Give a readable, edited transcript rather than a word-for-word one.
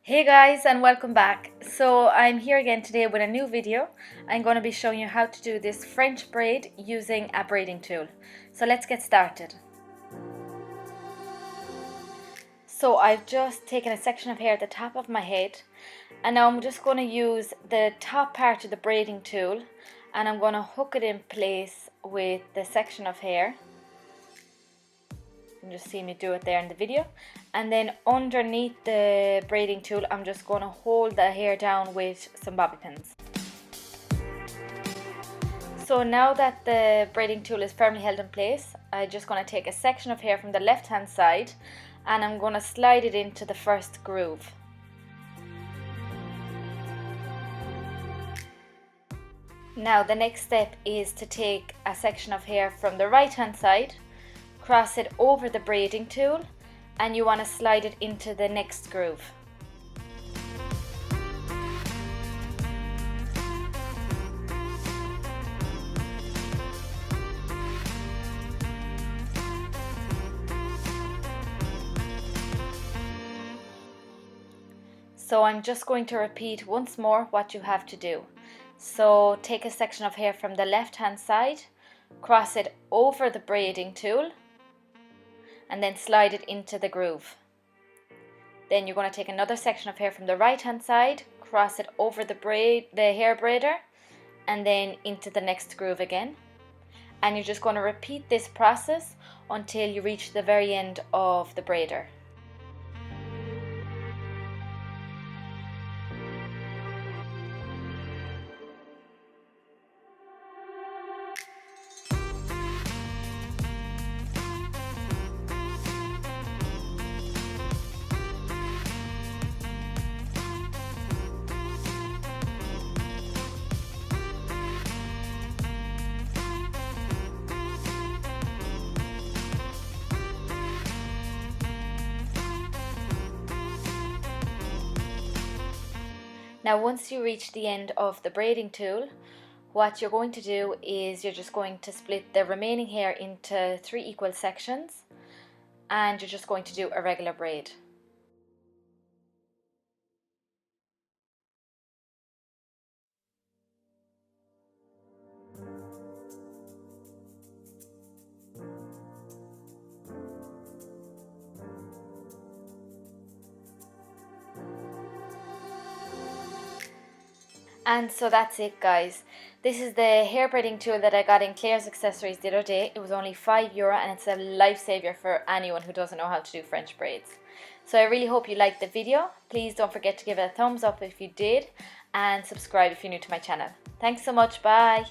Hey guys, and welcome back. So I'm here again today with a new video. I'm going to be showing you how to do this French braid using a braiding tool. So let's get started. So I've just taken a section of hair at the top of my head, and now I'm just going to use the top part of the braiding tool, and I'm going to hook it in place with the section of hair. You can just see me do it there in the video. And then underneath the braiding tool, I'm just going to hold the hair down with some bobby pins. So now that the braiding tool is firmly held in place, I'm just going to take a section of hair from the left hand side and I'm going to slide it into the first groove. Now the next step is to take a section of hair from the right hand side, cross it over the braiding tool, and you want to slide it into the next groove. So I'm just going to repeat once more what you have to do. So take a section of hair from the left hand side, cross it over the braiding tool, and then slide it into the groove. Then you're going to take another section of hair from the right hand side, cross it over the hair braider, and then into the next groove again. And you're just going to repeat this process until you reach the very end of the braider. Now once you reach the end of the braiding tool, what you're going to do is you're just going to split the remaining hair into 3 equal sections, and you're just going to do a regular braid. And so that's it, guys. This is the hair braiding tool that I got in Claire's Accessories the other day. It was only €5 and it's a lifesaver for anyone who doesn't know how to do French braids. So I really hope you liked the video. Please don't forget to give it a thumbs up if you did, and subscribe if you're new to my channel. Thanks so much. Bye.